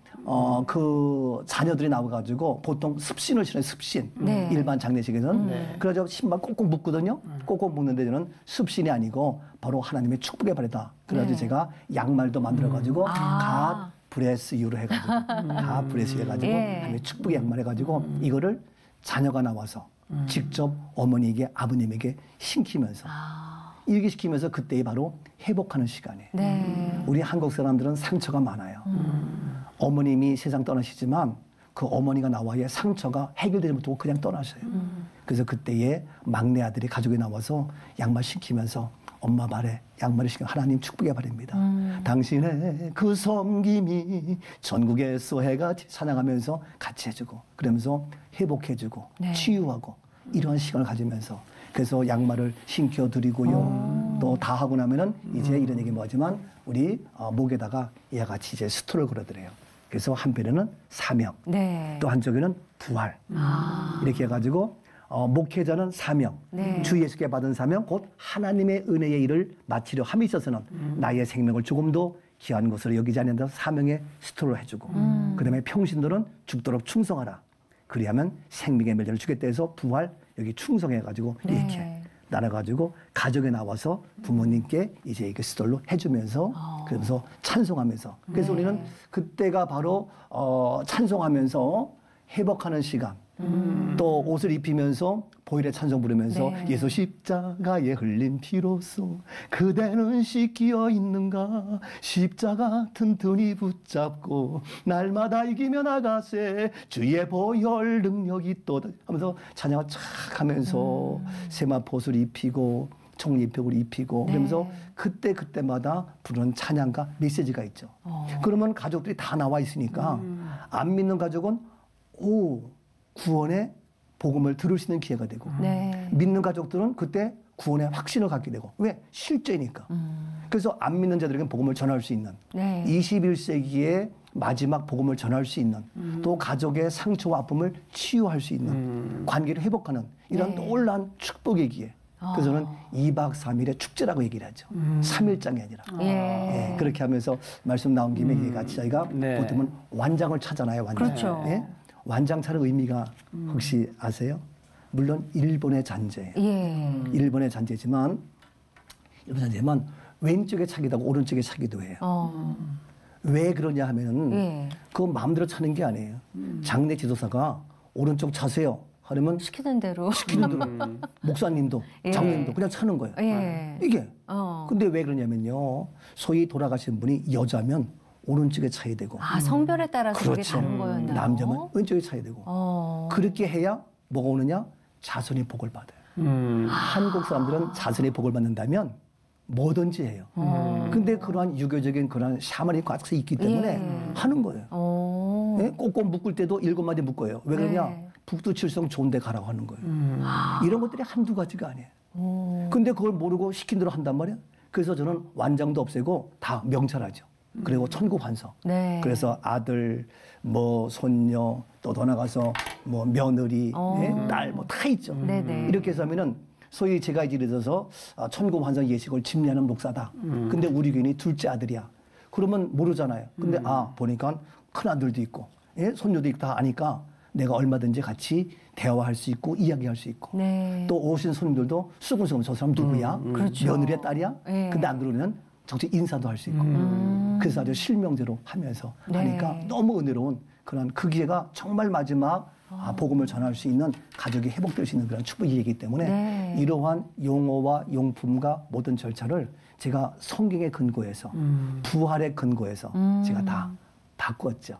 그 자녀들이 나와가지고 보통 습신을 신어요. 습신. 일반 장례식에서는. 그래서 신발 꼭꼭 묶거든요. 꼭꼭 묶는데 저는 습신이 아니고 바로 하나님의 축복의 발이다. 그래가지고 제가 양말도 만들어가지고 갓 브레스 유로 해가지고 갓 브레스 해가지고 하나님의 축복의 양말 해가지고 이거를 자녀가 나와서 직접 어머니에게 아버님에게 신기면서 이렇게 시키면서 그때 바로 회복하는 시간이에요. 네. 우리 한국 사람들은 상처가 많아요. 어머님이 세상 떠나시지만 그 어머니가 나와야 상처가 해결되지 못하고 그냥 떠나셔요. 그래서 그때에 막내 아들이 가족이 나와서 양말 신기면서 엄마 발에 양말을 신겨 하나님 축복해 바랍니다. 당신의 그 섬김이 전국에서 해가 찬양하면서 같이 해주고 그러면서 회복해주고 네. 치유하고 이러한 시간을 가지면서 그래서 양말을 신겨드리고요. 또 다 하고 나면은 이제 이런 얘기 뭐지만 우리 목에다가 이와 같이 이제 스토를 걸어드려요. 그래서 한편에는 사명, 네. 또 한쪽에는 부활 이렇게 해가지고 목회자는 사명, 네. 주 예수께 받은 사명, 곧 하나님의 은혜의 일을 마치려 함에 있어서는 나의 생명을 조금 더 귀한 것으로 여기지 않는다 사명의 스토를 해주고 그다음에 평신도는 죽도록 충성하라. 그리하면 생명의 멸절을 주겠다 해서 부활 여기 충성해가지고 네. 이렇게 나눠가지고 가족에 나와서 부모님께 이제 이렇게 스톨로 해주면서 그러면서 찬송하면서 그래서 네. 우리는 그때가 바로 찬송하면서 회복하는 시간 또 옷을 입히면서 보혈의 찬송 부르면서 네. 예수 십자가에 흘린 피로써 그대는 씻기어 있는가 십자가 튼튼히 붙잡고 날마다 이기며 나가세 주의 보혈 능력이 또 하면서 찬양을 착 하면서 세마포옷을 입히고 총리표를 입히고 네. 그러면서 그때마다 부르는 찬양과 메시지가 있죠. 그러면 가족들이 다 나와 있으니까 안 믿는 가족은 구원의 복음을 들을 수 있는 기회가 되고 네. 믿는 가족들은 그때 구원의 확신을 갖게 되고 왜? 실제니까. 그래서 안 믿는 자들에게 복음을 전할 수 있는 네. 21세기의 마지막 복음을 전할 수 있는 또 가족의 상처와 아픔을 치유할 수 있는 관계를 회복하는 이런 네. 놀라운 축복의 기회. 그래서 저는 2박 3일의 축제라고 얘기를 하죠. 3일장이 아니라. 예, 그렇게 하면서 말씀 나온 김에 같이 저희가 네. 보통은 완장을 차잖아요. 완장. 그렇죠. 예? 완장 차는 의미가 혹시 아세요? 물론 일본의 잔재예요. 예. 일본의 잔재지만 왼쪽에 차기도 하고 오른쪽에 차기도 해요. 왜 그러냐 하면은 예. 그거 마음대로 차는 게 아니에요. 장례 지도사가 오른쪽 차세요. 하려면 시키는 대로 목사님도 예. 장로님도 그냥 차는 거예요. 예. 이게. 근데 왜 그러냐면요. 소위 돌아가신 분이 여자면 오른쪽에 차야 되고. 성별에 따라서 그렇죠. 그게 다른 거였나요? 남자면 왼쪽에 차야 되고. 그렇게 해야 뭐가 오느냐? 자손이 복을 받아요. 한국 사람들은 자손이 복을 받는다면 뭐든지 해요. 근데 그러한 유교적인 그러한 샤머니 과학이 있기 때문에 예. 하는 거예요. 예? 꼭꼭 묶을 때도 7마디 묶어요. 왜 그러냐? 네. 북두칠성 좋은 데 가라고 하는 거예요. 이런 것들이 한두 가지가 아니에요. 근데 그걸 모르고 시킨 대로 한단 말이에요. 그래서 저는 완장도 없애고 다 명찰하죠. 그리고 천국환서. 네. 그래서 아들, 뭐 손녀, 또 더 나가서 뭐 며느리, 예? 딸, 뭐 다 있죠. 이렇게 해서 하면은 소위 제가 이제 들어서 천국환서 예식을 집례하는 목사다. 근데 우리 교인이 둘째 아들이야. 그러면 모르잖아요. 근데 보니까 큰 아들도 있고, 예? 손녀도 있고 다 아니까 내가 얼마든지 같이 대화할 수 있고 이야기할 수 있고 네. 또 오신 손님들도 수근수근 저 사람 누구야? 그렇죠. 며느리의 딸이야? 네. 근데 안 그러면 정치 인사도 할 수 있고 그래서 아주 실명제로 하면서 네. 하니까 너무 은혜로운 그런 그 기회가 정말 마지막 복음을 전할 수 있는 가족이 회복될 수 있는 그런 축복이기 때문에 네. 이러한 용어와 용품과 모든 절차를 제가 성경의 근거에서 부활의 근거에서 제가 다 바꿨죠.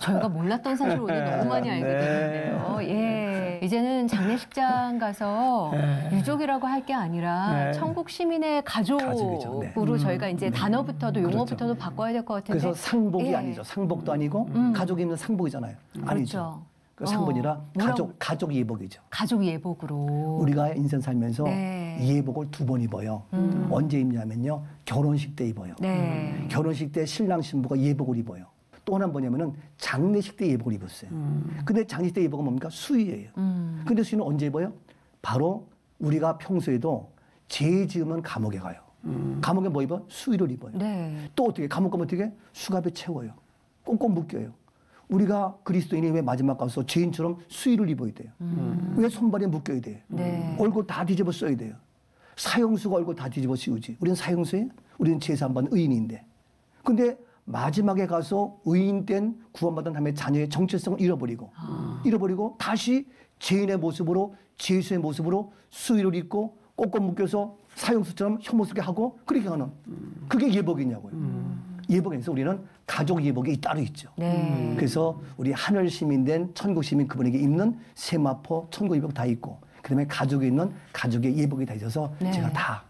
저희가 몰랐던 사실 오늘 너무 많이 알게 됐는데요. 예. 이제는 장례식장 가서 유족이라고 할 게 아니라 천국 시민의 가족으로 저희가 이제 단어부터도 용어부터도 바꿔야 될 것 같은데. 그래서 상복이 아니죠. 상복도 아니고 가족이 입는 상복이잖아요. 아니죠. 그 상복이라 가족 예복이죠. 가족 예복으로. 우리가 인생 살면서 예복을 2번 입어요. 언제 입냐면요. 결혼식 때 입어요. 결혼식 때 신랑 신부가 예복을 입어요. 또 하나는 뭐냐면은 장례식 때 예복을 입었어요. 근데 장례식 때 예복은 뭡니까? 수의예요. 근데 수의는 언제 입어요? 바로 우리가 평소에도 죄 지으면 감옥에 가요. 감옥에 뭐 입어? 수의를 입어요. 또 어떻게? 감옥 가면 어떻게? 수갑에 채워요. 꽁꽁 묶여요. 우리가 그리스도인이 왜 마지막 가서 죄인처럼 수의를 입어야 돼요? 왜 손발에 묶여야 돼요? 얼굴 다 뒤집어 써야 돼요. 사형수가 얼굴 다 뒤집어 씌우지. 우리는 사형수예요? 우리는 제사 안 받는 의인인데. 근데 마지막에 가서 의인된 구원받은 다음에 자녀의 정체성을 잃어버리고 다시 죄인의 모습으로 죄수의 모습으로 수의를 입고 꽁꽁 묶여서 사형수처럼 혐오스럽게 하고 그렇게 하는 그게 예복이냐고요. 예복에서 우리는 가족 예복이 따로 있죠. 네. 그래서 우리 하늘 시민된 천국 시민 그분에게 입는 세마포 천국 예복 다 있고 그다음에 가족에 있는 가족의 예복이 다 있어서 네. 제가 다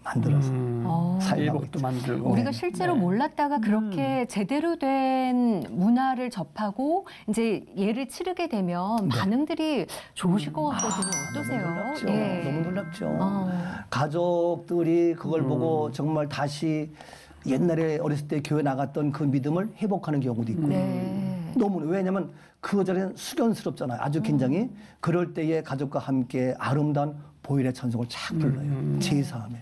만들어서 예복도 만들고 우리가 실제로 몰랐다가 그렇게 제대로 된 문화를 접하고 이제 예를 치르게 되면 반응들이 좋으실 것 같거든요. 어떠세요? 너무 놀랍죠. 예. 너무 놀랍죠. 가족들이 그걸 보고 정말 다시 옛날에 어렸을 때 교회 나갔던 그 믿음을 회복하는 경우도 있고 너무 왜냐하면 그 자리는 숙연스럽잖아요. 아주 긴장이 그럴 때에 가족과 함께 아름다운 보혈의 찬송을 착 불러요. 제사함에.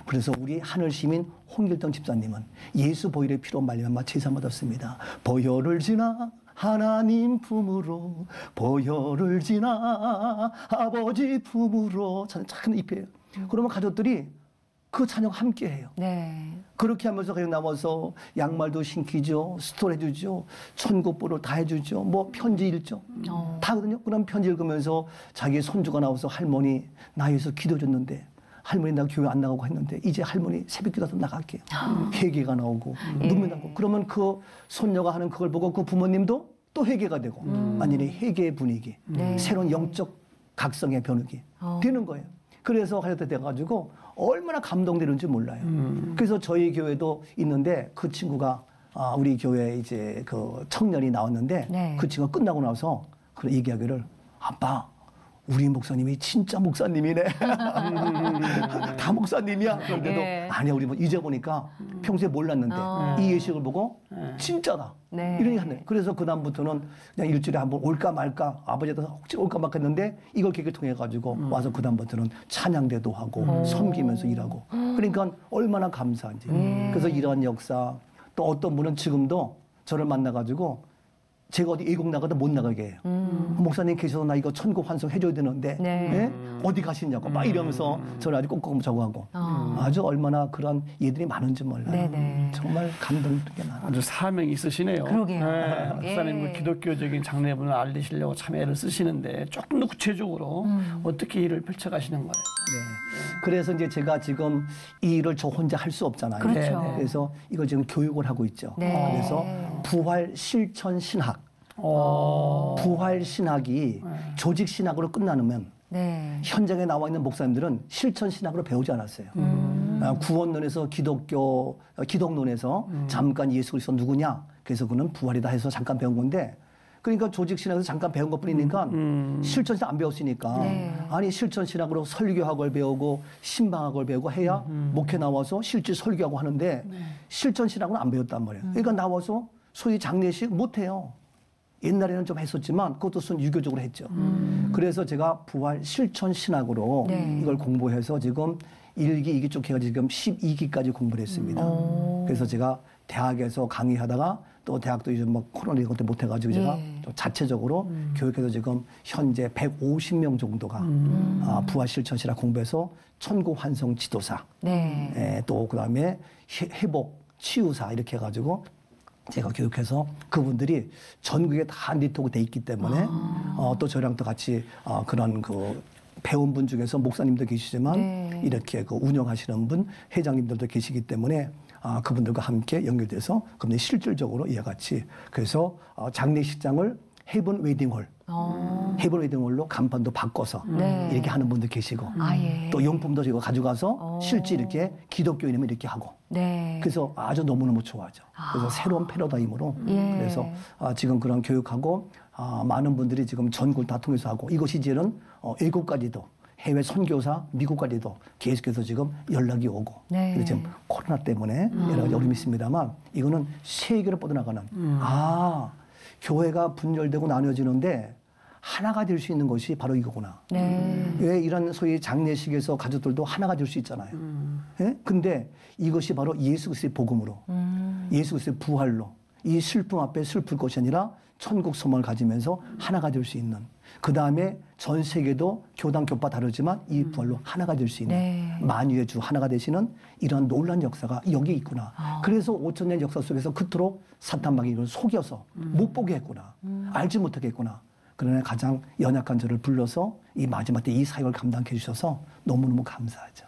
그래서 우리 하늘 시민 홍길동 집사님은 예수 보혈의 피로 말미암아 제사 받았습니다. 보혈을 지나 하나님 품으로 보혈을 지나 아버지 품으로 찬양 참 입혀요. 그러면 가족들이 그 찬양 함께 해요. 네. 그렇게 하면서 그냥 나와서 양말도 신기죠. 스토리 해주죠. 천국보를 다 해주죠. 뭐 편지 읽죠. 다 하거든요. 그럼 편지 읽으면서 자기 손주가 나와서 할머니 나 위해서 기도해줬는데 할머니 나 교회 안 나가고 했는데 이제 할머니 새벽 기도하러 나갈게요. 회개가 나오고 눈물 나고 그러면 그 손녀가 하는 그걸 보고 그 부모님도 또 회개가 되고 완전히 회개의 분위기 새로운 영적 각성의 변화기 되는 거예요. 그래서 하여튼 돼가지고 얼마나 감동되는지 몰라요. 그래서 저희 교회도 있는데 그 친구가 우리 교회 이제 그 청년이 나왔는데 그 친구가 끝나고 나서 그런 얘기하기를 아빠 우리 목사님이 진짜 목사님이네. 다 목사님이야. 그런데도 아니야 우리 뭐 이제 보니까 평소에 몰랐는데 이 예식을 보고 진짜다. 이런 얘기 하네. 그래서 그 다음부터는 그냥 일주일에 한번 올까 말까 아버지한테 혹시 올까 말까 했는데 이걸 계획을 통해 가지고 와서 그 다음부터는 찬양대도 하고 섬기면서 일하고 그러니까 얼마나 감사한지. 그래서 이러한 역사 또 어떤 분은 지금도 저를 만나 가지고 제가 어디 외국 나가도 못 나가게 해요. 목사님 계셔서 나 이거 천국 환송 해줘야 되는데 네? 어디 가시냐고 막 이러면서 저를 아주 꼼꼼 적어하고 아주 얼마나 그런 예들이 많은지 몰라요. 네네. 정말 감동되게 많아요. 아주 사명이 있으시네요. 그러게요. 네, 목사님 그 기독교적인 장례문을 알리시려고 참 애를 쓰시는데 조금 더 구체적으로 어떻게 일을 펼쳐가시는 거예요? 네. 그래서 이제 제가 지금 이 일을 저 혼자 할 수 없잖아요. 그렇죠. 그래서 이걸 지금 교육을 하고 있죠. 네. 그래서 부활 실천 신학. 부활 신학이 조직 신학으로 끝나면 현장에 나와 있는 목사님들은 실천 신학으로 배우지 않았어요. 구원론에서 기독론에서 잠깐 예수 그리스도 누구냐? 그래서 그는 부활이다 해서 잠깐 배운 건데 그러니까 조직 신학에서 잠깐 배운 것뿐이니까 실천 신학 안 배웠으니까 아니 실천 신학으로 설교학을 배우고 신방학을 배우고 해야 목회 나와서 실제 설교하고 하는데 실천 신학은 안 배웠단 말이에요. 그러니까 나와서 소위 장례식 못 해요. 옛날에는 좀 했었지만 그것도 순 유교적으로 했죠. 그래서 제가 부활 실천 신학으로 이걸 공부해서 지금 1기, 2기 쭉 해가지고 지금 12기까지 공부를 했습니다. 그래서 제가 대학에서 강의하다가 또 대학도 이제 뭐 코로나 이것 때문에 못 해가지고 제가 또 자체적으로 교육해서 지금 현재 150명 정도가 부활 실천 신학 공부해서 천국 환송 지도사, 또 그다음에 회복 치유사 이렇게 해가지고 제가 교육해서 그분들이 전국에 다 네트워크 돼 있기 때문에 또 저랑 또 같이 그런 그 배운 분 중에서 목사님도 계시지만 이렇게 그 운영하시는 분 회장님들도 계시기 때문에 그분들과 함께 연결돼서 그분들이 실질적으로 이와 같이 그래서 장례식장을 헤븐 웨딩홀 헤븐 웨딩홀로 간판도 바꿔서 이렇게 하는 분도 계시고 또 용품도 저희가 가져가서 실제 이렇게 기독교인이면 이렇게 하고 그래서 아주 너무너무 좋아하죠. 그래서 새로운 패러다임으로 그래서 지금 그런 교육하고 많은 분들이 지금 전국을 다 통해서 하고 이것이 이제는 외국까지도 해외 선교사 미국까지도 계속해서 지금 연락이 오고 그래서 지금 코로나 때문에 여러 가지 어려움이 있습니다만 이거는 세계로 뻗어나가는 교회가 분열되고 나뉘어지는데 하나가 될 수 있는 것이 바로 이거구나. 왜 이런 소위 장례식에서 가족들도 하나가 될 수 있잖아요. 근데 이것이 바로 예수 그리스도의 복음으로 예수 그리스도의 부활로 이 슬픔 앞에 슬플 것이 아니라 천국 소망을 가지면서 하나가 될 수 있는 그 다음에 전 세계도 교당 교파 다르지만 이 부활로 하나가 될 수 있는 만유의 주 하나가 되시는 이러한 놀라운 역사가 여기 있구나. 그래서 5,000년 역사 속에서 그토록 사탄막이 이걸 속여서 못 보게 했구나. 알지 못하게 했구나. 그러나 가장 연약한 저를 불러서 이 마지막 때 이 사역을 감당해 주셔서 너무너무 감사하죠.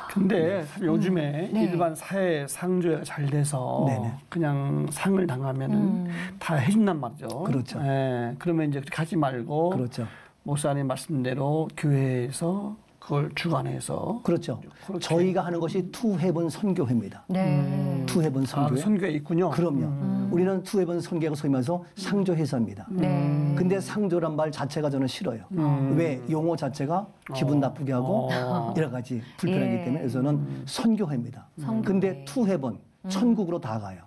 근데 사실 요즘에 일반 사회 상조가 잘 돼서 그냥 상을 당하면은 다 해준단 말이죠. 그렇죠. 그러면 이제 그렇게 하지 말고 그렇죠. 목사님 말씀대로 교회에서 그걸 주관해서 그렇죠. 저희가 하는 것이 투해본 선교회입니다. 투해본 선교회. 선교회 있군요. 그럼요. 우리는 투해본 선교회가 소위 말해서 상조회사입니다. 근데 상조란 말 자체가 저는 싫어요. 왜? 용어 자체가 기분 나쁘게 하고 여러 가지 불편하기 때문에 그래서 저는 선교회입니다. 근데 투해본 천국으로 다 가요.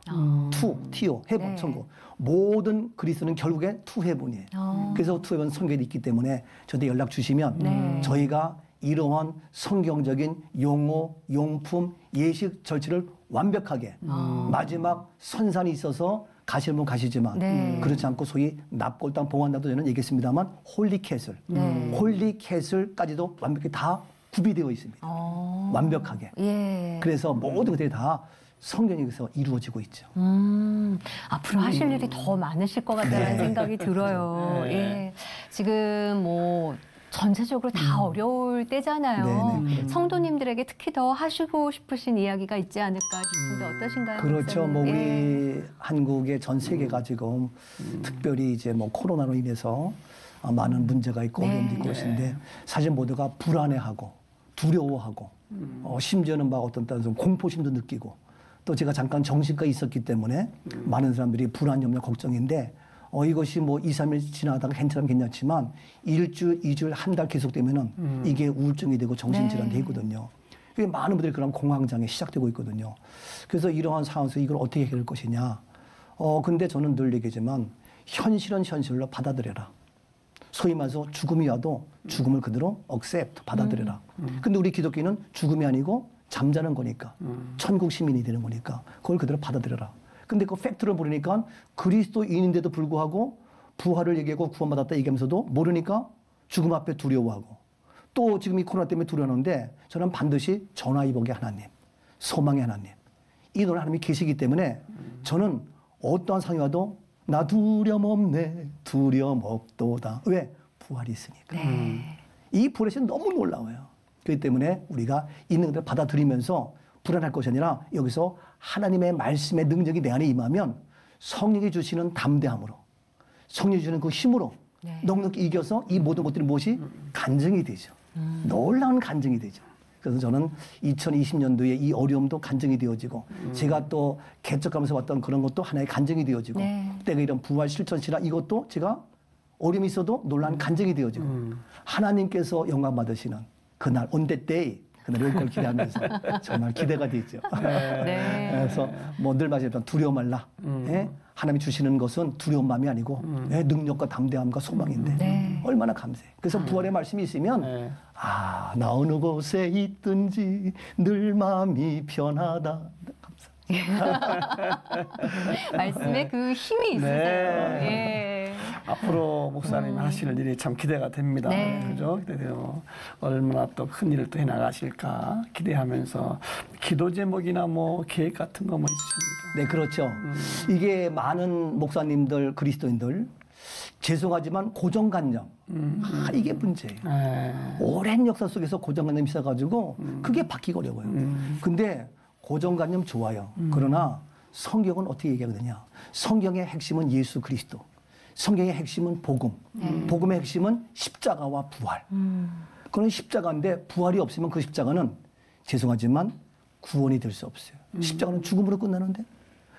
티오, 해본, 천국. 모든 그리스도는 결국에 투해본이에요. 그래서 투해본 선교회도 있기 때문에 저한테 연락 주시면 저희가 이러한 성경적인 용어, 용품, 예식, 절차를 완벽하게 마지막 선산이 있어서 가시는 분 가시지만 그렇지 않고 소위 납골당 봉헌당도 저는 얘기했습니다만 홀리캐슬, 홀리캐슬까지도 완벽히 다 구비되어 있습니다. 완벽하게. 그래서 모든 것들이 다 성경에서 이루어지고 있죠. 앞으로 하실 일이 더 많으실 것 같다는 생각이 들어요. 지금 뭐 전체적으로 다 어려울 때잖아요. 성도님들에게 특히 더 하시고 싶으신 이야기가 있지 않을까 싶은데 어떠신가요? 그렇죠. 뭐 우리 한국의 전 세계가 지금 특별히 이제 뭐 코로나로 인해서 많은 문제가 있고 어려움도 있고 있는데 사실 모두가 불안해하고 두려워하고 심지어는 막 어떤 따른 공포심도 느끼고 또 제가 잠깐 정신과에 있었기 때문에 많은 사람들이 불안, 염려, 걱정인데 이것이 뭐 2, 3일 지나다가 괜찮으면 괜찮지만 일주일, 2주일, 한 달 계속되면은 이게 우울증이 되고 정신질환이 되거든요. 많은 분들이 그런 공황장애 시작되고 있거든요. 그래서 이러한 상황에서 이걸 어떻게 해결할 것이냐. 근데 저는 늘 얘기하지만 현실은 현실로 받아들여라. 소위 말해서 죽음이 와도 죽음을 그대로 accept, 받아들여라. 근데 우리 기독교는 죽음이 아니고 잠자는 거니까 천국 시민이 되는 거니까 그걸 그대로 받아들여라. 근데 그 팩트를 모르니까 그리스도인인데도 불구하고 부활을 얘기하고 구원받았다 얘기하면서도 모르니까 죽음 앞에 두려워하고 또 지금 이 코로나 때문에 두려워하는데 저는 반드시 전화위복의 하나님, 소망의 하나님 이 노래 하나님이 계시기 때문에 저는 어떠한 상황이 와도 나 두려움 없네 두려움 없도다. 왜? 부활이 있으니까. 이 부활이 너무 놀라워요. 그렇기 때문에 우리가 있는 것을 받아들이면서 불안할 것이 아니라 여기서 하나님의 말씀의 능력이 내 안에 임하면 성령이 주시는 담대함으로 성령이 주시는 그 힘으로 넉넉히 이겨서 이 모든 것들이 무엇이 간증이 되죠. 놀라운 간증이 되죠. 그래서 저는 2020년도에 이 어려움도 간증이 되어지고 제가 또 개척하면서 왔던 그런 것도 하나의 간증이 되어지고 때가 이런 부활 실천 신앙 이것도 제가 어려움이 있어도 놀라운 간증이 되어지고 하나님께서 영광 받으시는 그날 on that day 그날 올 걸 기대하면서 정말 기대가 되죠. 그래서 뭐 늘 말하지만 두려워 말라. 하나님이 주시는 것은 두려운 마음이 아니고 능력과 담대함과 소망인데 얼마나 감사해. 그래서 부활의 말씀이 있으면 나 어느 곳에 있든지 늘 마음이 편하다. 말씀에 그 힘이 있으세요. 앞으로 목사님 하시는 일이 참 기대가 됩니다. 그죠? 기대돼요. 얼마나 또 큰 일을 또 해나가실까 기대하면서 기도 제목이나 뭐 계획 같은 거 뭐 있으십니까? 네, 그렇죠. 이게 많은 목사님들, 그리스도인들 죄송하지만 고정관념 이게 문제예요. 오랜 역사 속에서 고정관념이 있어가지고 그게 바뀌기 어려워요. 근데 고정관념 좋아요. 그러나 성경은 어떻게 얘기하거든요. 성경의 핵심은 예수 그리스도. 성경의 핵심은 복음. 복음의 핵심은 십자가와 부활. 그런 십자가인데 부활이 없으면 그 십자가는 죄송하지만 구원이 될 수 없어요. 십자가는 죽음으로 끝나는데.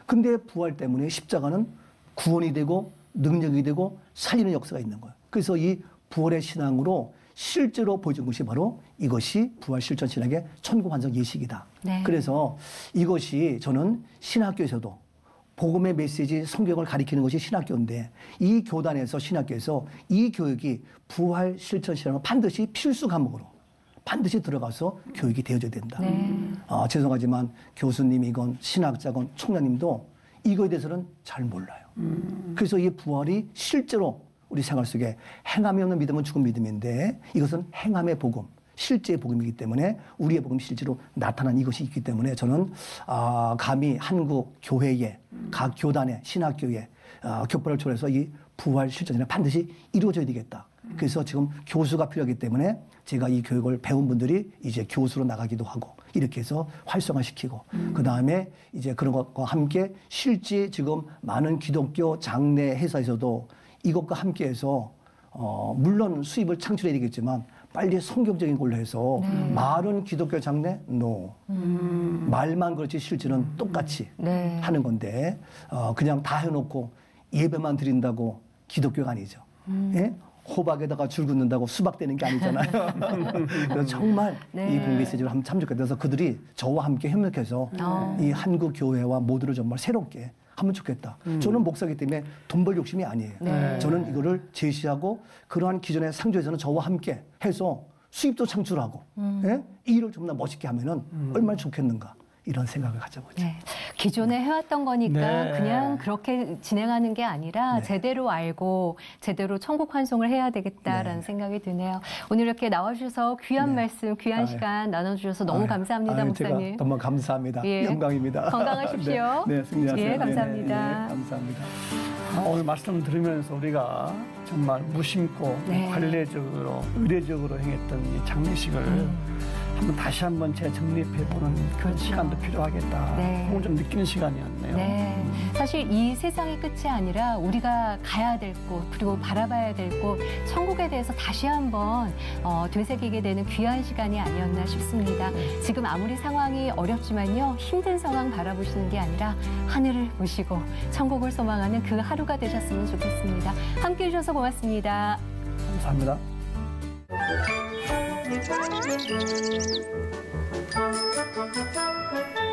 근데 부활 때문에 십자가는 구원이 되고 능력이 되고 살리는 역사가 있는 거예요. 그래서 이 부활의 신앙으로 실제로 보여준 것이 바로 이것이 부활 실천 신학의 천국 환상 예식이다. 그래서 이것이 저는 신학교에서도 복음의 메시지 성경을 가리키는 것이 신학교인데 이 교단에서 신학교에서 이 교육이 부활 실천 신학은 반드시 필수 과목으로 반드시 들어가서 교육이 되어져야 된다. 죄송하지만 교수님이건 신학자건 총장님도 이거에 대해서는 잘 몰라요. 그래서 이 부활이 실제로 우리 생활 속에 행함이 없는 믿음은 죽은 믿음인데 이것은 행함의 복음, 실제의 복음이기 때문에 우리의 복음이 실제로 나타난 이것이 있기 때문에 저는 감히 한국 교회에 각 교단의 신학교에 교파를 초래해서 이 부활 실전이 반드시 이루어져야 되겠다. 그래서 지금 교수가 필요하기 때문에 제가 이 교육을 배운 분들이 이제 교수로 나가기도 하고 이렇게 해서 활성화시키고 그다음에 이제 그런 것과 함께 실제 지금 많은 기독교 장례 회사에서도 이것과 함께해서 물론 수입을 창출해야 되겠지만 빨리 성경적인 걸로 해서 말은 기독교 장례 말만 그렇지 실제는 똑같이 하는 건데 그냥 다 해놓고 예배만 드린다고 기독교가 아니죠. 예? 호박에다가 줄 긋는다고 수박 되는 게 아니잖아요. 그래서 정말 이 메시지를 한번 참 좋겠다. 그래서 그들이 저와 함께 협력해서 이 한국 교회와 모두를 정말 새롭게 하면 좋겠다. 저는 목사이기 때문에 돈 벌 욕심이 아니에요. 저는 이거를 제시하고 그러한 기존의 상조에서는 저와 함께 해서 수입도 창출하고 예? 이 일을 좀 더 멋있게 하면은 얼마나 좋겠는가. 이런 생각을 가져보죠. 네. 기존에 해왔던 거니까 그냥 그렇게 진행하는 게 아니라 제대로 알고 제대로 천국 환송을 해야 되겠다라는 생각이 드네요. 오늘 이렇게 나와주셔서 귀한 말씀, 귀한 시간 나눠주셔서 너무 감사합니다, 목사님. 제가 너무 감사합니다. 영광입니다. 건강하십시오. 네, 승리하세요. 예, 감사합니다. 감사합니다. 오늘 말씀 들으면서 우리가 정말 무심코 관례적으로 의례적으로 행했던 이 장례식을 다시 한번 재정립해보는 그런 시간도 필요하겠다. 그걸 좀 느끼는 시간이었네요. 네. 사실 이 세상이 끝이 아니라 우리가 가야 될 곳, 그리고 바라봐야 될 곳, 천국에 대해서 다시 한번 되새기게 되는 귀한 시간이 아니었나 싶습니다. 지금 아무리 상황이 어렵지만요, 힘든 상황 바라보시는 게 아니라 하늘을 보시고 천국을 소망하는 그 하루가 되셨으면 좋겠습니다. 함께해 주셔서 고맙습니다. 감사합니다. Thank you.